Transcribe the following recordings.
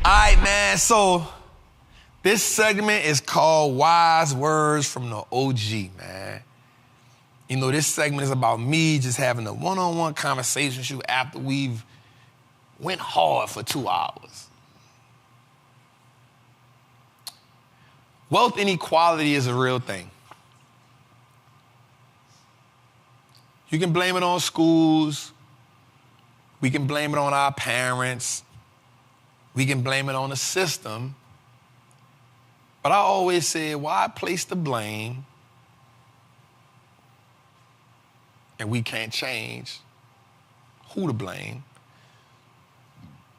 All right, man, so this segment is called Wise Words from the OG, man. You know, this segment is about me just having a one-on-one conversation with you after we've went hard for 2 hours. Wealth inequality is a real thing. You can blame it on schools. We can blame it on our parents. We can blame it on the system. But I always say, why place the blame and we can't change who to blame?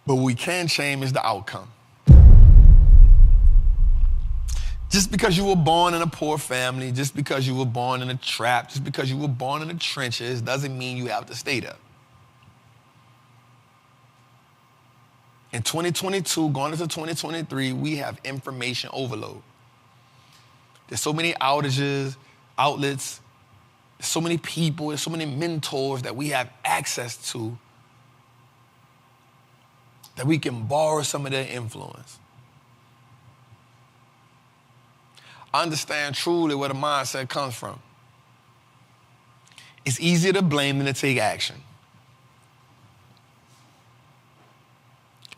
But what we can change is the outcome. Just because you were born in a poor family, just because you were born in a trap, just because you were born in the trenches, doesn't mean you have to stay there. In 2022, going into 2023, we have information overload. There's so many outlets, there's so many people, there's so many mentors that we have access to that we can borrow some of their influence. I understand truly where the mindset comes from. It's easier to blame than to take action.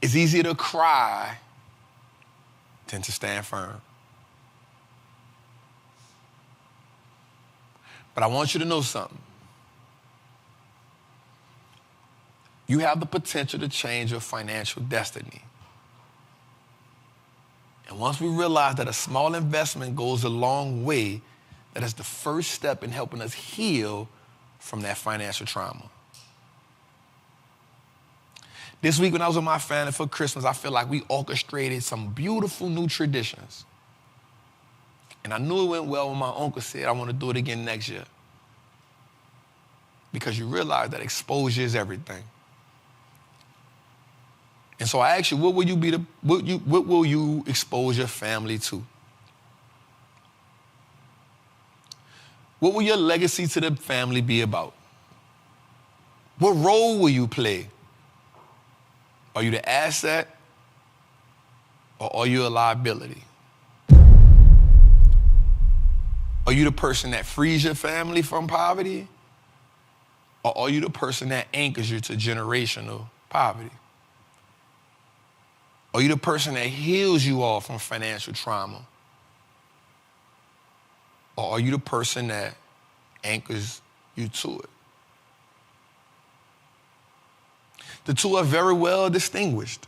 It's easier to cry than to stand firm. But I want you to know something. You have the potential to change your financial destiny. And once we realize that a small investment goes a long way, that is the first step in helping us heal from that financial trauma. This week when I was with my family for Christmas, I feel like we orchestrated some beautiful new traditions. And I knew it went well when my uncle said, I want to do it again next year. Because you realize that exposure is everything. And so I asked you, what will you expose your family to? What will your legacy to the family be about? What role will you play? Are you the asset or are you a liability? Are you the person that frees your family from poverty? Or are you the person that anchors you to generational poverty? Are you the person that heals you all from financial trauma? Or are you the person that anchors you to it? The two are very well distinguished.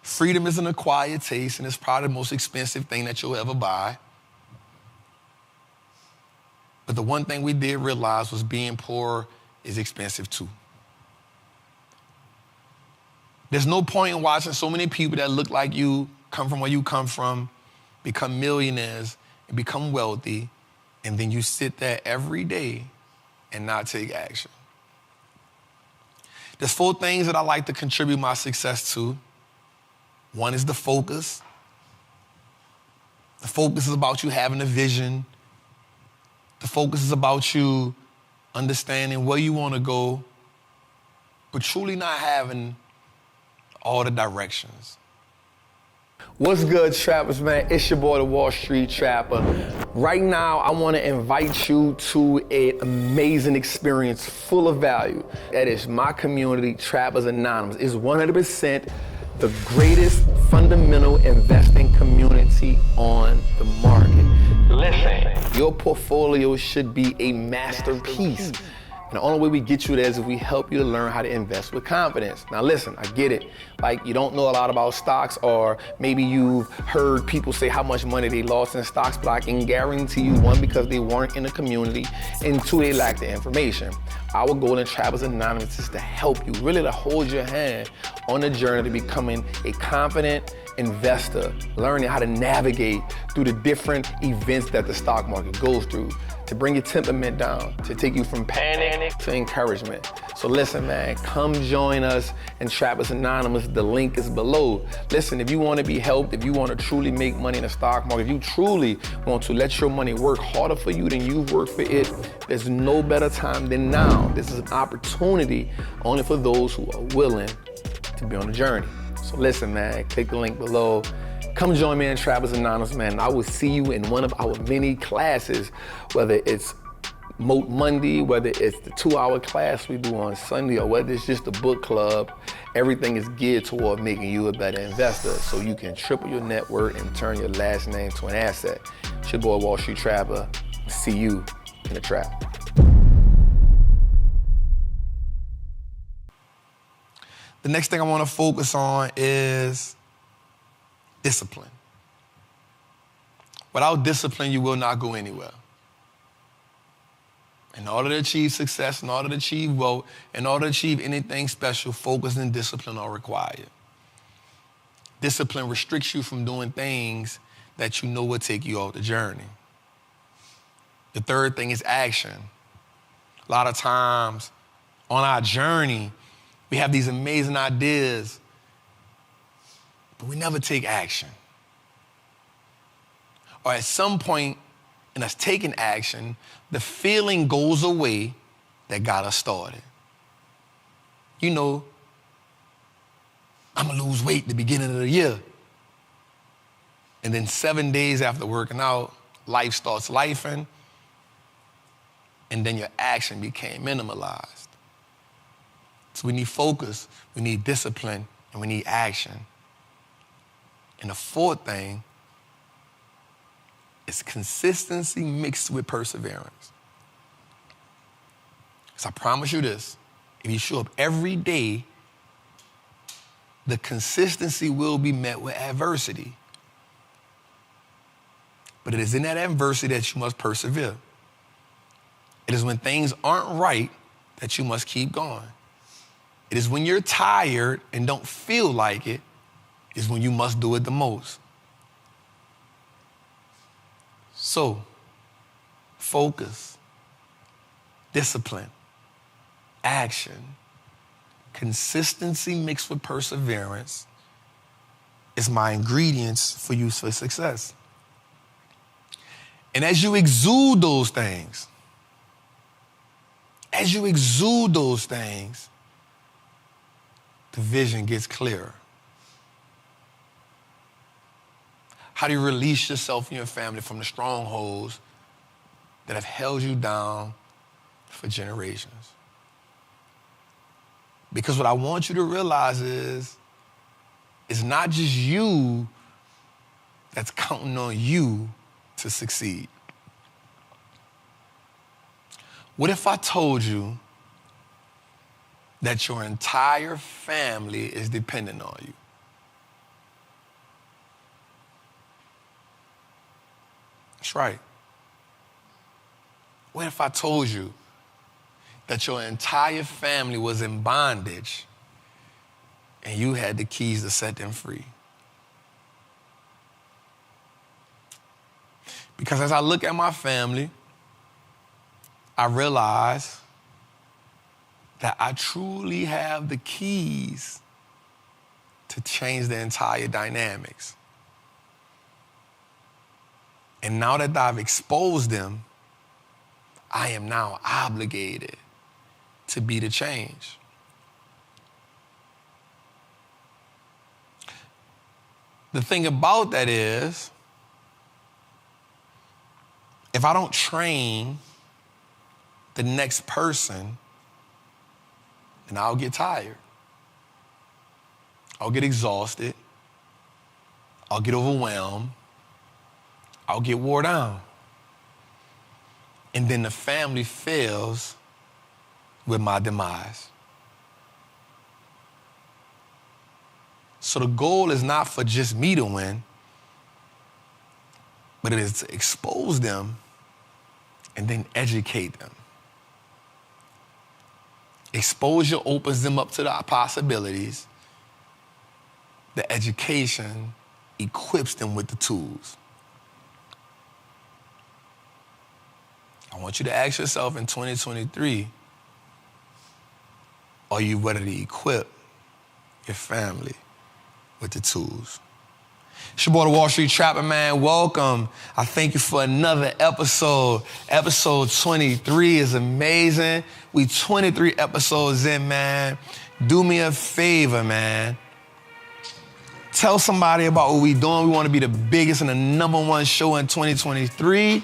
Freedom is an acquired taste, and it's probably the most expensive thing that you'll ever buy. But the one thing we did realize was being poor is expensive too. There's no point in watching so many people that look like you, come from where you come from, become millionaires and become wealthy, and then you sit there every day and not take action. There's 4 things that I like to contribute my success to. One is the focus. The focus is about you having a vision. The focus is about you understanding where you want to go, but truly not having all the directions. What's good, trappers, man? It's your boy, the Wallstreet Trapper. Right now, I want to invite you to an amazing experience full of value. That is my community, Trappers Anonymous. It's 100% the greatest fundamental investing community on the market. Listen, your portfolio should be a masterpiece. And the only way we get you there is if we help you to learn how to invest with confidence. Now listen, I get it. Like you don't know a lot about stocks, or maybe you've heard people say how much money they lost in stocks, but I can guarantee you, 1, because they weren't in the community, and 2, they lack the information. Our goal in Trappers Anonymous is to help you, really to hold your hand on the journey to becoming a confident investor, learning how to navigate through the different events that the stock market goes through, to bring your temperament down, to take you from panic to encouragement. So listen, man, come join us in Trappers Anonymous. The link is below. Listen, if you want to be helped, if you want to truly make money in the stock market, if you truly want to let your money work harder for you than you've worked for it, there's no better time than now. This is an opportunity only for those who are willing to to be on the journey. So listen, man, click the link below. Come join me in Trappers Anonymous, man. I will see you in one of our many classes, whether it's Moat Monday, whether it's the 2-hour class we do on Sunday, or whether it's just a book club. Everything is geared toward making you a better investor so you can triple your net worth and turn your last name to an asset. It's your boy, Wall Street Trapper. See you in the trap. The next thing I want to focus on is discipline. Without discipline, you will not go anywhere. In order to achieve success, in order to achieve wealth, in order to achieve anything special, focus and discipline are required. Discipline restricts you from doing things that you know will take you off the journey. The third thing is action. A lot of times on our journey, we have these amazing ideas, but we never take action. Or at some point in us taking action, the feeling goes away that got us started. You know, I'm gonna lose weight at the beginning of the year. And then 7 days after working out, life starts lifing, and then your action became minimalized. So we need focus, we need discipline, and we need action. And the fourth thing is consistency mixed with perseverance. Because I promise you this, if you show up every day, the consistency will be met with adversity. But it is in that adversity that you must persevere. It is when things aren't right that you must keep going. It is when you're tired and don't feel like it, is when you must do it the most. So, focus, discipline, action, consistency mixed with perseverance is my ingredients for you for success. And as you exude those things, the vision gets clearer. How do you release yourself and your family from the strongholds that have held you down for generations? Because what I want you to realize is, it's not just you that's counting on you to succeed. What if I told you that your entire family is dependent on you? That's right. What if I told you that your entire family was in bondage and you had the keys to set them free? Because as I look at my family, I realize that I truly have the keys to change the entire dynamics. And now that I've exposed them, I am now obligated to be the change. The thing about that is, if I don't train the next person, then I'll get tired. I'll get exhausted. I'll get overwhelmed. I'll get wore down. And then the family fails with my demise. So the goal is not for just me to win, but it is to expose them and then educate them. Exposure opens them up to the possibilities. The education equips them with the tools. I want you to ask yourself in 2023, are you ready to equip your family with the tools? It's your boy, the Wall Street Trappin, man. Welcome. I thank you for another episode. Episode 23 is amazing. We 23 episodes in, man. Do me a favor, man. Tell somebody about what we doing. We want to be the biggest and the #1 show in 2023.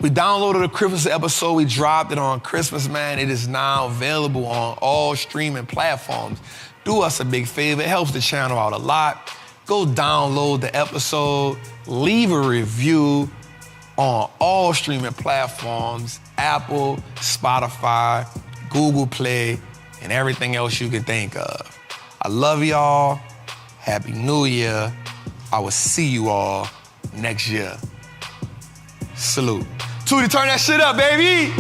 We downloaded the Christmas episode. We dropped it on Christmas, man. It is now available on all streaming platforms. Do us a big favor. It helps the channel out a lot. Go download the episode. Leave a review on all streaming platforms, Apple, Spotify, Google Play, and everything else you can think of. I love y'all. Happy New Year. I will see you all next year. Salute. Tootie, turn that shit up, baby.